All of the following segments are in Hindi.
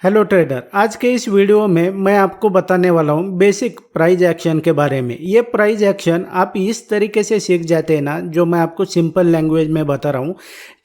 हेलो ट्रेडर, आज के इस वीडियो में मैं आपको बताने वाला हूँ बेसिक प्राइस एक्शन के बारे में। ये प्राइस एक्शन आप इस तरीके से सीख जाते हैं ना, जो मैं आपको सिंपल लैंग्वेज में बता रहा हूँ।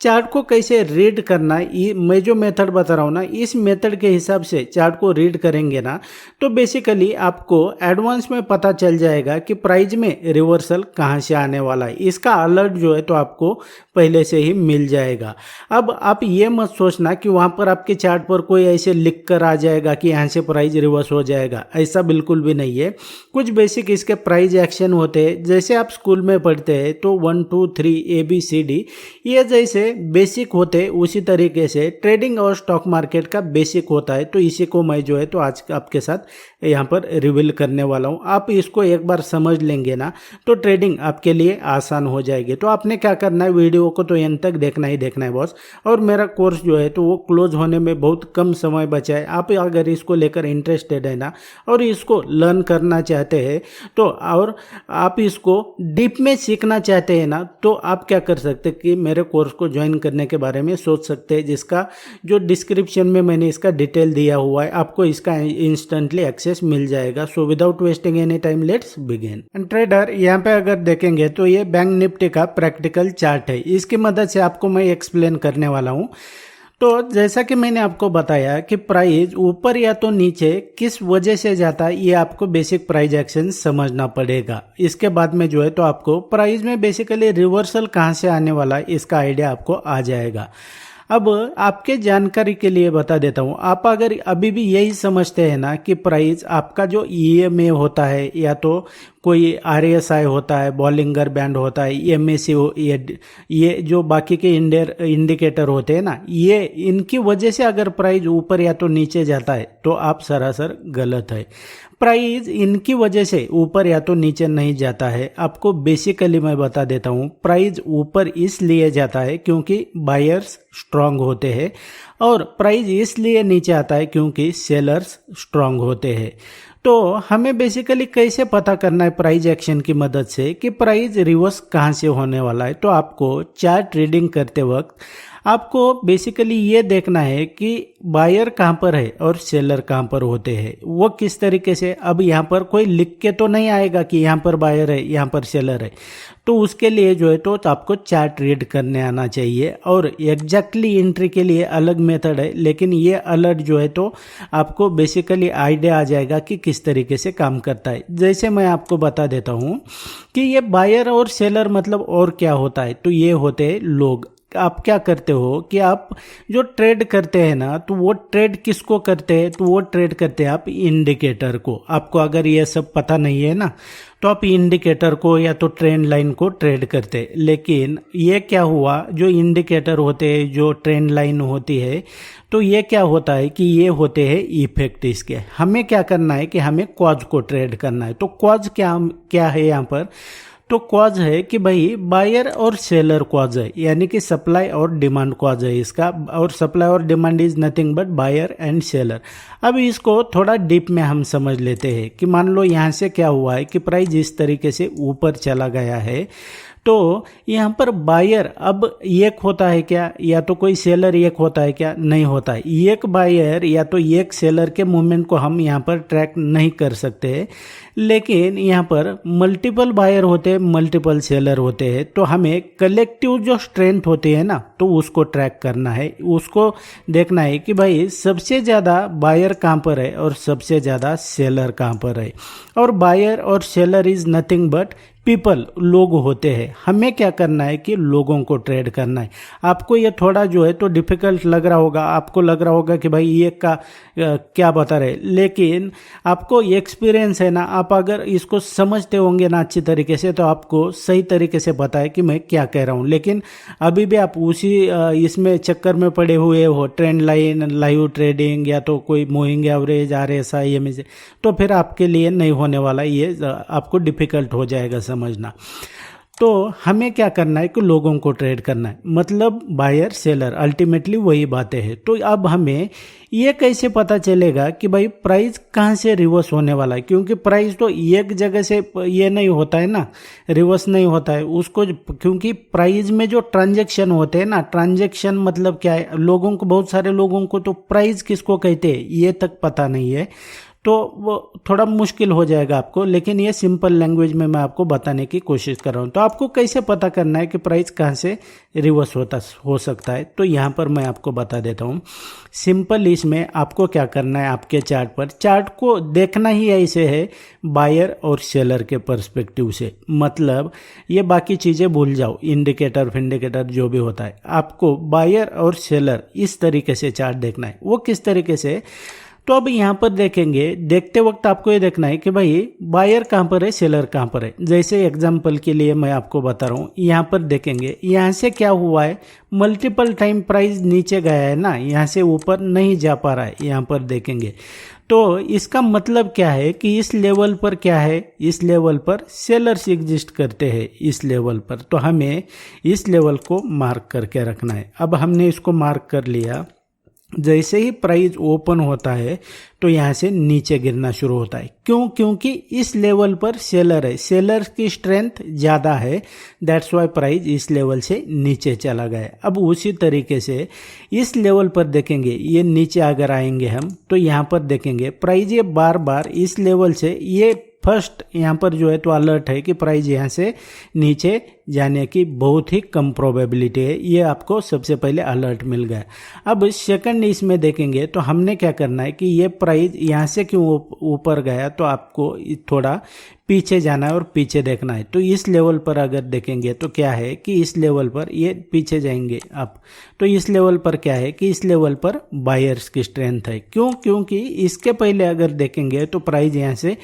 चार्ट को कैसे रीड करना है, ये मैं जो मेथड बता रहा हूँ ना, इस मेथड के हिसाब से चार्ट को रीड करेंगे ना, तो बेसिकली आपको एडवांस में पता चल जाएगा कि प्राइस में रिवर्सल कहाँ से आने वाला है। इसका अलर्ट जो है तो आपको पहले से ही मिल जाएगा। अब आप ये मत सोचना कि वहाँ पर आपके चार्ट पर कोई ऐसे लिख कर आ जाएगा कि यहाँ से प्राइस रिवर्स हो जाएगा, ऐसा बिल्कुल भी नहीं है। कुछ बेसिक इसके प्राइस एक्शन होते हैं, जैसे आप स्कूल में पढ़ते हैं तो 1 2 3 ABCD ये जैसे बेसिक होते हैं, उसी तरीके से ट्रेडिंग और स्टॉक मार्केट का बेसिक होता है। तो इसी को मैं जो है तो आज आपके साथ यहाँ पर रिवील करने वाला हूँ। आप इसको एक बार समझ लेंगे ना तो ट्रेडिंग आपके लिए आसान हो जाएगी। तो आपने क्या करना है, वीडियो को तो एंड तक देखना ही देखना है बॉस। और मेरा कोर्स जो है तो वो क्लोज होने में बहुत कम समय बचा है। आप अगर इसको लेकर इंटरेस्टेड है ना और इसको लर्न करना चाहते हैं तो, और आप इसको डीप में सीखना चाहते हैं ना, तो आप क्या कर सकते हैं कि मेरे कोर्स को ज्वाइन करने के बारे में सोच सकते हैं, जिसका जो डिस्क्रिप्शन में मैंने इसका डिटेल दिया हुआ है, आपको इसका इंस्टेंटली एक्सेस मिल जाएगा। So without wasting any time let's begin. Trader, यहाँ पे अगर देखेंगे तो ये बैंक निफ्टी का प्रैक्टिकल चार्ट है। इसकी मदद से आपको मैं एक्सप्लेन करने वाला हूँ। तो जैसा कि मैंने आपको बताया कि प्राइस ऊपर या तो नीचे किस वजह से जाता है, ये आपको बेसिक प्राइस एक्शन समझना पड़ेगा। इसके बाद में जो है तो आपको प्राइस में बेसिकली रिवर्सल कहाँ से आने वाला है, इसका आइडिया आपको आ जाएगा। अब आपके जानकारी के लिए बता देता हूँ, आप अगर अभी भी यही समझते हैं ना कि प्राइस आपका जो EMA होता है या तो कोई RSI होता है, बॉलिंगर बैंड होता है, MACD, ये जो बाकी के इंडिकेटर होते हैं ना, ये इनकी वजह से अगर प्राइस ऊपर या तो नीचे जाता है तो आप सरासर गलत है। प्राइस इनकी वजह से ऊपर या तो नीचे नहीं जाता है। आपको बेसिकली मैं बता देता हूँ, प्राइस ऊपर इसलिए जाता है क्योंकि बायर्स स्ट्रांग होते हैं, और प्राइस इसलिए नीचे आता है क्योंकि सेलर्स स्ट्रांग होते हैं। तो हमें बेसिकली कैसे पता करना है प्राइस एक्शन की मदद से कि प्राइस रिवर्स कहाँ से होने वाला है। तो आपको चार्ट रीडिंग करते वक्त आपको बेसिकली ये देखना है कि बायर कहाँ पर है और सेलर कहाँ पर होते हैं, वो किस तरीके से। अब यहाँ पर कोई लिख के तो नहीं आएगा कि यहाँ पर बायर है यहाँ पर सेलर है, तो उसके लिए जो है तो आपको चार्ट रीड करने आना चाहिए। और एग्जैक्टली एंट्री के लिए अलग मेथड है, लेकिन ये अलर्ट जो है तो आपको बेसिकली आइडिया आ जाएगा कि किस तरीके से काम करता है। जैसे मैं आपको बता देता हूँ कि ये बायर और सेलर मतलब और क्या होता है, तो ये होते हैं लोग। आप क्या करते हो कि आप जो ट्रेड करते हैं ना, तो वो ट्रेड किसको करते हैं, तो वो ट्रेड करते हैं आप इंडिकेटर को। आपको अगर ये सब पता नहीं है ना, तो आप इंडिकेटर को या तो ट्रेंड लाइन को ट्रेड करते हैं। लेकिन ये क्या हुआ, जो इंडिकेटर होते हैं, जो ट्रेंड लाइन होती है, तो ये क्या होता है कि ये होते हैं इफेक्ट इसके। हमें क्या करना है कि हमें कॉज को ट्रेड करना है। तो कॉज क्या है यहाँ पर, तो कॉज है कि भाई बायर और सेलर कॉज है, यानी कि सप्लाई और डिमांड कॉज है इसका। और सप्लाई और demand is nothing but buyer and seller. अब इसको थोड़ा डीप में हम समझ लेते हैं कि मान लो यहाँ से क्या हुआ है कि प्राइस इस तरीके से ऊपर चला गया है, तो यहाँ पर बायर अब एक होता है क्या, या तो कोई सेलर एक होता है क्या, नहीं होता है। एक बायर या तो एक सेलर के मूवमेंट को हम यहाँ पर ट्रैक नहीं कर सकते, लेकिन यहाँ पर मल्टीपल बायर होते हैं, मल्टीपल सेलर होते हैं। तो हमें कलेक्टिव जो स्ट्रेंथ होती है ना, तो उसको ट्रैक करना है। उसको देखना है कि भाई सबसे ज़्यादा बायर कहाँ पर है और सबसे ज़्यादा सेलर कहाँ पर है। और बायर और seller is nothing but people, लोग होते हैं। हमें क्या करना है कि लोगों को ट्रेड करना है। आपको ये थोड़ा जो है तो डिफिकल्ट लग रहा होगा, आपको लग रहा होगा कि भाई ये क्या बता रहे, लेकिन आपको एक्सपीरियंस है ना, आप अगर इसको समझते होंगे ना अच्छी तरीके से, तो आपको सही तरीके से पता है कि मैं क्या कह रहा हूँ। लेकिन अभी भी आप उसी इसमें चक्कर में पड़े हुए हो, ट्रेंड लाइन, लाइव ट्रेडिंग, या तो कोई मूविंग एवरेज, RSI, MACD, तो फिर आपके लिए नहीं होने वाला, ये आपको डिफिकल्ट हो जाएगा समझना। तो हमें क्या करना है कि लोगों को ट्रेड करना है, मतलब बायर सेलर अल्टीमेटली वही बातें हैं। तो अब हमें ये कैसे पता चलेगा कि भाई प्राइस कहाँ से रिवर्स होने वाला है, क्योंकि प्राइस तो एक जगह से ये नहीं होता है ना, रिवर्स नहीं होता है उसको, क्योंकि प्राइस में जो ट्रांजैक्शन होते हैं ना, ट्रांजैक्शन मतलब क्या है, लोगों को, बहुत सारे लोगों को तो प्राइस किसको कहते हैं ये तक पता नहीं है, तो वो थोड़ा मुश्किल हो जाएगा आपको, लेकिन ये सिंपल लैंग्वेज में मैं आपको बताने की कोशिश कर रहा हूँ। तो आपको कैसे पता करना है कि प्राइस कहाँ से रिवर्स हो सकता है, तो यहाँ पर मैं आपको बता देता हूँ सिंपल। इसमें आपको क्या करना है, आपके चार्ट पर, चार्ट को देखना ही ऐसे है बायर और सेलर के पर्सपेक्टिव से, मतलब ये बाकी चीज़ें भूल जाओ, इंडिकेटर फिंडिकेटर जो भी होता है, आपको बायर और सेलर इस तरीके से चार्ट देखना है। वो किस तरीके से, तो अब यहाँ पर देखेंगे, देखते वक्त आपको ये देखना है कि भाई बायर कहाँ पर है, सेलर कहाँ पर है। जैसे एग्जांपल के लिए मैं आपको बता रहा हूँ, यहाँ पर देखेंगे, यहाँ से क्या हुआ है, मल्टीपल टाइम प्राइस नीचे गया है ना, यहाँ से ऊपर नहीं जा पा रहा है, यहाँ पर देखेंगे। तो इसका मतलब क्या है कि इस लेवल पर क्या है, इस लेवल पर सेलर्स एग्जिस्ट करते हैं, इस लेवल पर। तो हमें इस लेवल को मार्क करके रखना है। अब हमने इसको मार्क कर लिया, जैसे ही प्राइस ओपन होता है तो यहाँ से नीचे गिरना शुरू होता है। क्यों? क्योंकि इस लेवल पर सेलर है, सेलर की स्ट्रेंथ ज़्यादा है, दैट्स वाई प्राइस इस लेवल से नीचे चला गया। अब उसी तरीके से इस लेवल पर देखेंगे, ये नीचे अगर आएंगे हम तो यहाँ पर देखेंगे प्राइस ये बार बार इस लेवल से, ये फर्स्ट यहाँ पर जो है तो अलर्ट है कि प्राइस यहाँ से नीचे जाने की बहुत ही कम प्रोबेबिलिटी है, ये आपको सबसे पहले अलर्ट मिल गया। अब सेकंड इसमें देखेंगे तो हमने क्या करना है कि ये प्राइस यहाँ से क्यों ऊपर गया, तो आपको थोड़ा पीछे जाना है और पीछे देखना है। तो इस लेवल पर अगर देखेंगे तो क्या है कि इस लेवल पर ये पीछे जाएंगे आप, तो इस लेवल पर क्या है कि इस लेवल पर बायर्स की स्ट्रेंथ है। क्यों? क्योंकि इसके पहले अगर देखेंगे तो प्राइस यहाँ से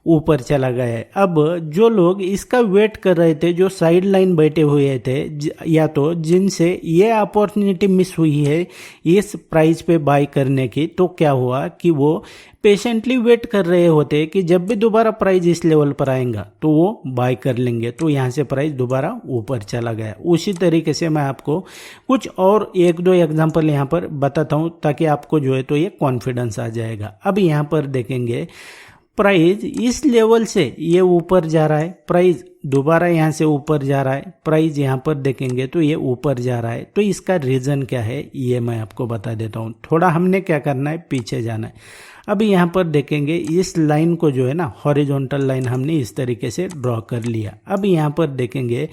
ऊपर चला गया है। अब जो लोग इसका वेट कर रहे थे, जो साइड लाइन बैठे हुए थे, या तो जिनसे ये अपॉर्चुनिटी मिस हुई है इस प्राइस पे बाय करने की, तो क्या हुआ कि वो पेशेंटली वेट कर रहे होते कि जब भी दोबारा प्राइस इस लेवल पर आएगा तो वो बाय कर लेंगे। तो यहाँ से प्राइस दोबारा ऊपर चला गया। उसी तरीके से मैं आपको कुछ और एक दो एग्जांपल यहाँ पर बताता हूँ ताकि आपको जो है तो ये कॉन्फिडेंस आ जाएगा। अब यहाँ पर देखेंगे प्राइस इस लेवल से ये ऊपर जा रहा है, प्राइस दोबारा यहाँ से ऊपर जा रहा है, प्राइस यहाँ पर देखेंगे तो ये ऊपर जा रहा है। तो इसका रीज़न क्या है ये मैं आपको बता देता हूँ। थोड़ा हमने क्या करना है, पीछे जाना है। अब यहाँ पर देखेंगे इस लाइन को जो है ना, हॉरिजॉन्टल लाइन हमने इस तरीके से ड्रॉ कर लिया। अब यहाँ पर देखेंगे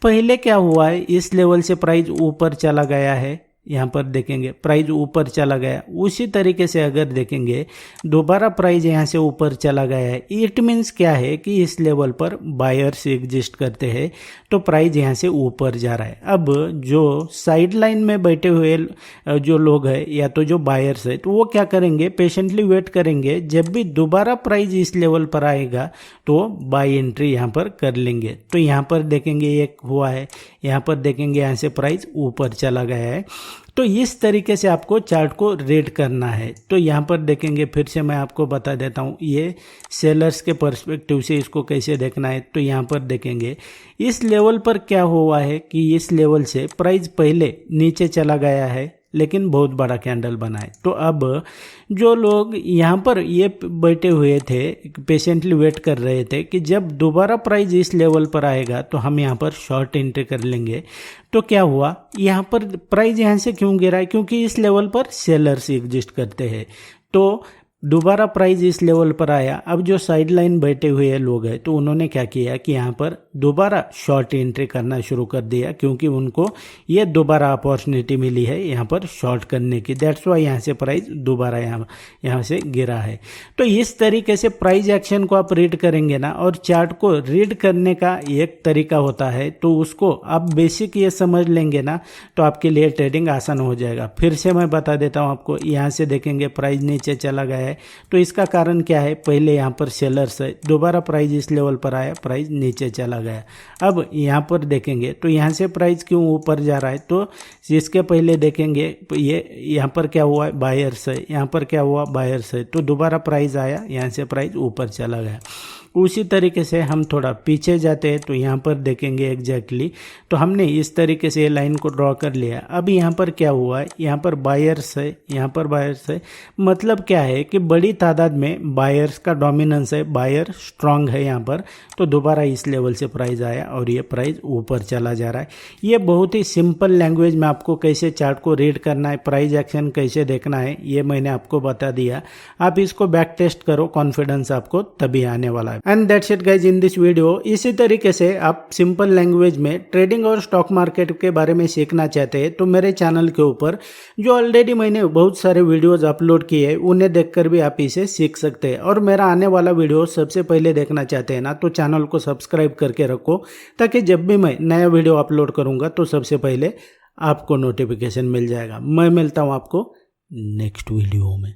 पहले क्या हुआ है, इस लेवल से प्राइस ऊपर चला गया है, यहाँ पर देखेंगे प्राइस ऊपर चला गया। उसी तरीके से अगर देखेंगे दोबारा प्राइस यहाँ से ऊपर चला गया है, इट मीन्स क्या है कि इस लेवल पर बायर्स एग्जिस्ट करते हैं, तो प्राइस यहाँ से ऊपर जा रहा है। अब जो साइड लाइन में बैठे हुए जो लोग हैं या तो जो बायर्स है, तो वो क्या करेंगे, पेशेंटली वेट करेंगे, जब भी दोबारा प्राइस इस लेवल पर आएगा तो बाय एंट्री यहाँ पर कर लेंगे। तो यहाँ पर देखेंगे एक हुआ है, यहाँ पर देखेंगे यहाँ से प्राइस ऊपर चला गया है। तो इस तरीके से आपको चार्ट को रीड करना है। तो यहाँ पर देखेंगे, फिर से मैं आपको बता देता हूँ ये सेलर्स के पर्सपेक्टिव से इसको कैसे देखना है। तो यहाँ पर देखेंगे इस लेवल पर क्या हुआ है कि इस लेवल से प्राइस पहले नीचे चला गया है लेकिन बहुत बड़ा कैंडल बना है। तो अब जो लोग यहाँ पर ये बैठे हुए थे, पेशेंटली वेट कर रहे थे कि जब दोबारा प्राइस इस लेवल पर आएगा तो हम यहाँ पर शॉर्ट एंट्री कर लेंगे। तो क्या हुआ, यहाँ पर प्राइस यहाँ से क्यों गिरा है, क्योंकि इस लेवल पर सेलर्स एग्जिस्ट करते हैं। तो दोबारा प्राइस इस लेवल पर आया। अब जो साइड लाइन बैठे हुए लोग हैं तो उन्होंने क्या किया कि यहाँ पर दोबारा शॉर्ट एंट्री करना शुरू कर दिया, क्योंकि उनको ये दोबारा अपॉर्चुनिटी मिली है यहाँ पर शॉर्ट करने की। दैट्स वाई यहाँ से प्राइस दोबारा यहाँ से गिरा है। तो इस तरीके से प्राइस एक्शन को आप रीड करेंगे ना, और चार्ट को रीड करने का एक तरीका होता है, तो उसको आप बेसिक ये समझ लेंगे ना तो आपके लिए ट्रेडिंग आसान हो जाएगा। फिर से मैं बता देता हूँ आपको, यहाँ से देखेंगे प्राइस नीचे चला गया है, तो इसका कारण क्या है, पहले यहाँ पर सेलर्स है, दोबारा प्राइस इस लेवल पर आया, प्राइस नीचे चला गया। अब यहाँ पर देखेंगे तो यहाँ से प्राइस क्यों ऊपर जा रहा है, तो इसके पहले देखेंगे ये यहाँ पर क्या हुआ, बायर्स है, यहाँ पर क्या हुआ, बायर्स है, तो दोबारा प्राइस आया, यहाँ से प्राइस ऊपर चला गया। उसी तरीके से हम थोड़ा पीछे जाते हैं तो यहाँ पर देखेंगे एग्जैक्टली, तो हमने इस तरीके से ये लाइन को ड्रॉ कर लिया। अब यहाँ पर क्या हुआ है, यहाँ पर बायर्स है, यहाँ पर बायर्स है, मतलब क्या है कि बड़ी तादाद में बायर्स का डोमिनेंस है, बायर स्ट्रांग है यहाँ पर, तो दोबारा इस लेवल से प्राइस आया और ये प्राइस ऊपर चला जा रहा है। ये बहुत ही सिंपल लैंग्वेज में आपको कैसे चार्ट को रीड करना है, प्राइस एक्शन कैसे देखना है, ये मैंने आपको बता दिया। आप इसको बैक टेस्ट करो, कॉन्फिडेंस आपको तभी आने वाला है। And that's it guys in this video. इसी तरीके से आप सिंपल लैंग्वेज में ट्रेडिंग और स्टॉक मार्केट के बारे में सीखना चाहते हैं तो मेरे चैनल के ऊपर जो ऑलरेडी मैंने बहुत सारे वीडियोस अपलोड किए हैं उन्हें देखकर भी आप इसे सीख सकते हैं। और मेरा आने वाला वीडियो सबसे पहले देखना चाहते हैं ना तो चैनल को सब्सक्राइब करके रखो, ताकि जब भी मैं नया वीडियो अपलोड करूंगा तो सबसे पहले आपको नोटिफिकेशन मिल जाएगा। मैं मिलता हूं आपको नेक्स्ट वीडियो में।